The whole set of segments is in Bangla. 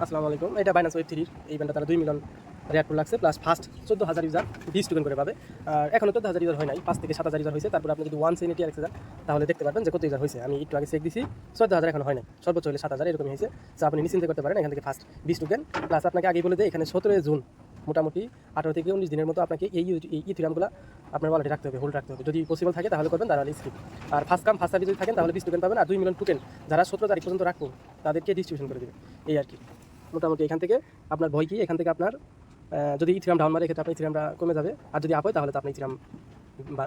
আসসালামু আলাইকুম। এটা বাইনান্স ওয়েব 3 এই ইভেন্টটা তারা 2 মিলিয়ন রেয়ার পুল লাগছে প্লাস ফার্স্ট 14,000 ইউজার 20 টোকেন করে পাবে। আর এখনো 14,000 ইউজার হয় নাই, 5 থেকে 7,000 ইউজার হয়েছে। তারপর আপনি যদি 1 সেন্ট টিআরএক্স যান তাহলে দেখতে পারবেন যে কত ইউজার হয়েছে। আমি একটু আগে চেক দিছি, 14,000 এখনো হয় নাই, সর্বোচ্চ হলে 7,000 এরকমই হয়েছে। সো আপনি নিশ্চিন্তে করতে পারেন এখান থেকে ফার্স্ট 20 টোকেন। প্লাস আপনাকে আগেই বলে দেয় এখানে 17 জুন মোটামুটি 18 থেকে 19 দিনের মতো আপনাকে এই ইথিরিয়ামগুলো আপনার ওয়ালেটে রাখতে হবে, হোল্ড রাখতে হবে। যদি পসিবল থাকে তাহলে করবেন, তাহলে স্কিপ। আর ফার্স্ট কাম ফার্স্ট সার্ভিস যদি থাকেন তাহলে 20 টোকেন পাবেন। আর 2 মিলিয়ন টোকেন যারা 17 তারিখ পর্যন্ত রাখবো তাদেরকে ডিস্ট্রিবিউশন করে দেবে, এই আর কি। মোটামুটি এখান থেকে আপনার ভয় কি, এখান থেকে আপনার যদি ইথিরাম ডাউন মারে এক্ষেত্রে আপনার ইথিরামটা কমে যাবে। আর যদি আপ হয় তাহলে তো আপনি ইথিরাম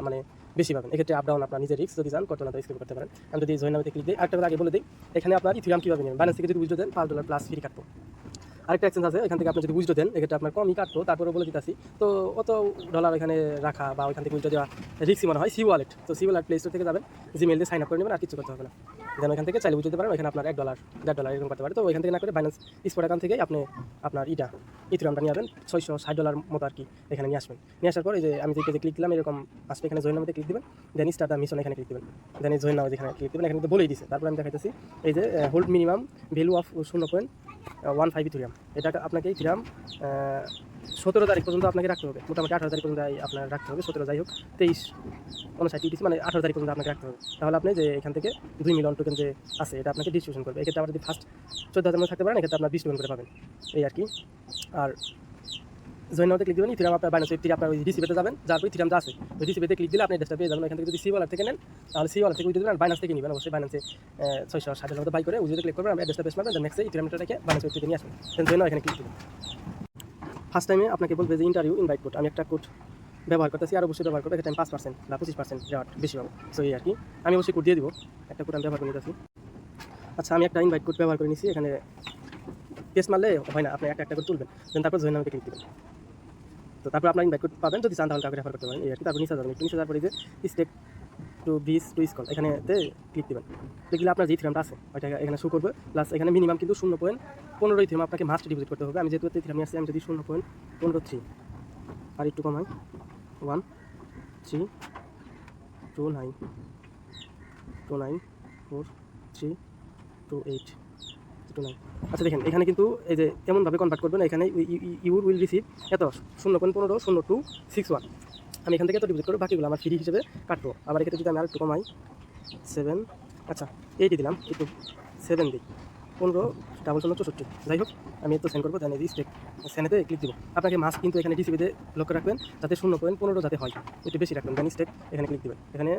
মানে বেশি পাবেন। এক্ষেত্রে আপ ডাউন আপনার নিজের রিস্ক, যদি চান করতে না তো স্কিপ করতে পারেন। আমি যদি জয়েন নামে ক্লিক দিই, একটা আগে বলে দিই এখানে আপনার ইথিরাম কীভাবে নেবেন। বাইন্যান্স থেকে যদি উইথড্র দেন $5 প্লাস ফ্রি কাটবো। আরেকটা এক্সচেঞ্জ আছে, এখান থেকে আপনি যদি উইথড্র দেন এক্ষেত্রে আপনার কমই কাটবো, তারপরে বলে দিতেছি। তো অত ডলার এখানে রাখা বা ওইখান থেকে উইথড্র দেওয়া রিস্কই মনে হয়। সি ওয়ালেট, তো সি ওয়ালেট প্লে স্টোর থেকে যাবেন, জিমেল দিয়ে সাইন আপ করে নেবেন, আর কিছু করতে হবে না। যেন এখান থেকে চাইলে উইথড্র দিতে পারেন। এখানে আপনার $1 $1.5 এরকম করতে পারে। তো ওইখান থেকে না করে বাইন্যান্স স্পট অ্যাকাউন্ট থেকে আপনি আপনার ইথিরামটা নিয়ে যাবেন $660 মতো আর কি, এখানে নিয়ে আসবেন। নিয়ে আসার পর এই যে আমি যে পেজে ক্লিক দিলাম এরকম আসবে, এখানে জয়েন নামে ক্লিক দেবেন, দেন স্টার্ট দ্য মিশন এখানে ক্লিক দেবেন, দেন এই জয়েন নামে যেখানে ক্লিক দেবেন এখানে কিন্তু বলেই দিছে। তারপর আমি দেখাইতেছি এই যে hold minimum value of 0.15 ethereum. এটা আপনাকে ইথিরিয়াম 17 তারিখ পর্যন্ত আপনাকে রাখতে হবে, মোটামুটি 18 তারিখ পর্যন্ত আপনার রাখতে হবে। 17 যাই হোক 23 59 ইটিসি মানে 18 তারিখ পর্যন্ত আপনাকে রাখতে হবে। তাহলে আপনি যে এখান থেকে 2 মিলিয়ন টোকেন যে আছে এটা আপনাকে ডিস্ট্রিবিউশন করবে। এক্ষেত্রে আবার যদি ফার্স্ট 14,000 মধ্যে থাকতে পারেন এক্ষেত্রে আপনার 20 টোকেন করে পাবেন, এই আর কি। আর জয়েন নামতে ক্লিক দেবেন, ইথিরাম আপনার বাইন্যান্স ওয়েব 3 আপনার ওই ডিসিপিতে যাবেন, যার পর ইথিরামটা আছে ওই ডিসিপিতে ক্লিক দিলে আপনি অ্যাড্রেসটা পেয়ে যাবেন। এখান থেকে যদি সি ওয়ালেট থেকে নেন তাহলে সি ওয়ালেট থেকে উইথড্র দেবেন, আর বাইন্যান্স থেকে নেবেন অবশ্যই বাইন্যান্সে 660 মতো বাই করে উইথড্রতে ক্লিক করবেন, আপনি অ্যাড্রেসটা পেস্ট মারবেন, দেন নেক্সট ইথিরামটা রেখে বাইন্যান্স ওয়েব থেকে নিয়ে আসবেন, দেন জয়েন এখানে ক্লিক দেবেন। ফার্স্ট টাইমে আপনাকে বলবে যে ইন্টারভিউ ইনভাইট কোড, আমি একটা কোড ব্যবহার করতেছি, আর অবশ্যই ব্যবহার করবো, এক্ষেত্রে আমি 5% বা 25% রেওয়ার্ড বেশি পাবো। সো এই আর কি, আমি অবশ্যই কোড দিয়ে দিব, একটা কোড আমি ব্যবহার করে নিতেছি। আচ্ছা, আমি একটা ইনভাইট কোড ব্যবহার করে নিচ্ছি, এখানে পেস্ট মারলে হয় না, আপনি একটা করে তুলবেন, দেন তারপর জয়েন নামে ক্লিক দেবেন। তো তারপর আপনার ইনভাইট কোড পাবেন, যদি চান তাহলে কাউকে রেফার করতে পারেন, এই আর কি। তারপর নিচে যাবেন, নিচে যাওয়ার পরে যে স্টেক টু বিস টু স্কল এখানেতে ক্লিক দেবেন। ক্লিক দিলে আপনার যে ইথিরামটা আছে ওইটা এখানে শো করবে। প্লাস এখানে মিনিমাম কিন্তু 0.15 ইথিরাম আপনাকে মাস্ট ডিপোজিট করতে হবে। আমি যেহেতু ইথিরাম নিয়ে আসছি, আমি যদি 0.153 আর একটু কমাই 1329294328289। আচ্ছা দেখেন এখানে কিন্তু এই যে এমনভাবে কনভার্ট করবেন, এখানে ইউ উইল রিসিভ এত 0.150261। আমি এখান থেকে এত ডিপোজিট করবো, বাকিগুলো আমার ফ্রি হিসেবে কাটবো। আবার এক্ষেত্রে যদি আমি আর একটু কমাই 7, আচ্ছা 8 দিলাম, একটু 7 দিই, 15,064। যাই হোক আমি এত সেন্ড করবো, জানি স্টেক সেনেতে ক্লিক দিব। আপনাকে মাস্ক কিন্তু এখানে ডিসিপিতে লক্ষ্য রাখবেন যাতে 0.15 যাতে হয়, একটু বেশি রাখবেন, জানি স্টেক এখানে ক্লিক দেবেন। এখানে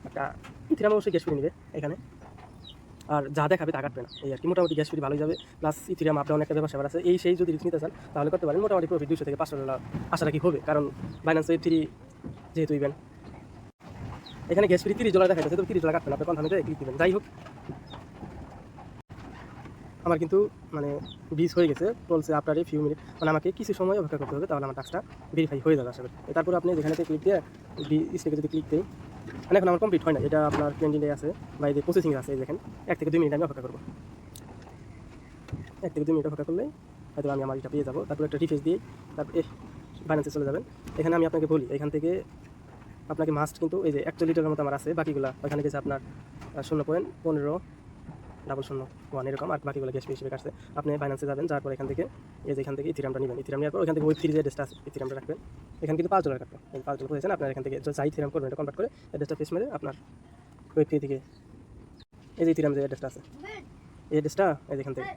একটা ইথিরাম অবশ্যই গ্যাস ফ্রি নেবে এখানে, আর যা দেখাবে তা কাটবে না, এই আর কি। মোটামুটি গ্যাস ফ্রি ভালোই যাবে, প্লাস ইথিরিয়াম আপ ডাউন একটা ব্যবসা আছে, এই সেই যদি রিস্ক নিতে চান তাহলে করতে পারেন। মোটামুটি প্রফিট $200 থেকে $500 আশা রাখি হবে, কারণ বাইন্যান্স ওয়েব 3 যেহেতু ইভেন্ট এখানে গ্যাস ফ্রি $30 দেখা যাচ্ছে, তো $30 কাটবেন, আপনি কনফার্মে ক্লিক দেবেন। যাই হোক আমার কিন্তু মানে 20 হয়ে গেছে, বলছে আপনার এই ফিউ মিনিট, মানে আমাকে কিছু সময় অপেক্ষা করতে হবে, তাহলে আমার টাস্কটা ভেরিফাই হয়ে যাবে আশা করি। তারপর আপনি যেখানে ক্লিক দিয়ে স্টেকে যদি ক্লিক দিই, মানে এখন আমার কমপ্লিট হয় না, এটা আপনার পেন্ডিংয়ে আছে বা এই যে প্রসেসিংয়ে আছে, এই দেখেন 1 থেকে 2 মিনিট আমি অপেক্ষা করবো। 1 থেকে 2 মিনিট অপেক্ষা করলেই হয়তো আমি আমার এটা পেয়ে যাবো। তারপর একটা রিফ্রেশ দিয়ে তারপর বাইন্যান্সে চলে যাবেন। এখানে আমি আপনাকে বলি, এখান থেকে আপনাকে মাস্ট কিন্তু এই যে 41 লিটারের মতো আমার আছে, বাকিগুলো ওইখানে গেছে আপনার 0.15001 এরকম, আর বাকিগুলো গ্যাস ফ্রি হিসেবে কাটছে। আপনি বাইন্যান্সে যাবেন, যার পর এখান থেকে এই যে এখান থেকে ইথিরামটা নেবেন, ইথিরাম নেওয়ার পর এখান থেকে ওয়েব 3 যে অ্যাড্রেসটা আছে ইথিরামটা রাখবেন। এখানে কিন্তু $5 কাটবে, এই $5 হয়েছে না, আপনার এখান থেকে যা ইথিরাম করবেন এটা কনভার্ট করে অ্যাড্রেসটা পেস্ট মেরে আপনার ওয়েব 3 থেকে এই যে ইথিরাম যে অ্যাড্রেসটা আছে এই অ্যাড্রেসটা এই যেখান থেকে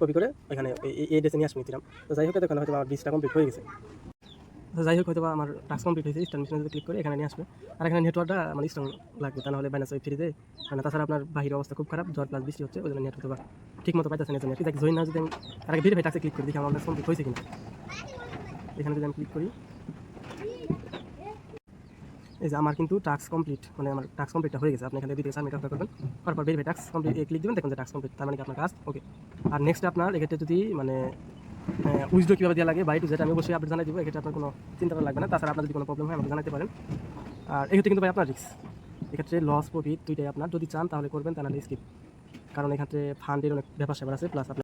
কপি করে ওইখানে এই অ্যাড্রেসে নিয়ে আসবেন ইথিরাম। তো যাই হোক এতক্ষণ হয়তো আমার 20টা কমপ্লিট হয়ে গেছে। তো যাই হোক হয়তো আমার টাস্ক কমপ্লিট হয়েছে, স্টার মিশনে ক্লিক করে এখানে নিয়ে আসবে। আর এখানে নেটওয়ার্কটা মানে স্ট্রং লাগবে, তা নাহলে বাইন্যান্স ওয়েব 3-তে মানে তাছাড়া আপনার বাহিরের অবস্থা খুব খারাপ, ঝড় প্লাস বৃষ্টি হচ্ছে, ওই জন্য নেট হয়তো বা ঠিক মতো পাইতেছে না। ঠিক জয়েন না যদি আমি আর আগে ভেরিফাই টাস্কে ক্লিক করি, দেখি আমার কমপ্লিট হয়েছে কিনা। এখানে যদি আমি ক্লিক করি, এই যে আমার কিন্তু টাস্ক কমপ্লিট, মানে আমার টাস্ক কমপ্লিটটা হয়ে গেছে। আপনি এখানে 2 থেকে 4 মিনিট অপেক্ষা করবেন, তারপর ভেরিফাই টাস্ক কমপ্লিট ক্লিক দেবেন, দেখুন যে টাস্ক কমপ্লিট, তার মানে কি আপনার কাজ ওকে। আর নেক্সট আপনার এক্ষেত্রে যদি মানে উইথড্র কীভাবে দেওয়া লাগে বাই টু জেড আমি অবশ্যই আপডেট জানাই দিব, এক্ষেত্রে আপনার কোনো চিন্তা করা লাগবে না। তাছাড়া আপনার যদি কোনো প্রবলেম হয় আমাকে জানাতে পারেন। আর এক্ষেত্রে কিন্তু ভাই আপনার রিস্ক, এক্ষেত্রে লস প্রফিট দুইটাই আপনার, যদি চান তাহলে করবেন, তা নাহলে স্কিপ, কারণ এক্ষেত্রে ফান্ডের অনেক ব্যাপার স্যাপার আছে, প্লাস আপনার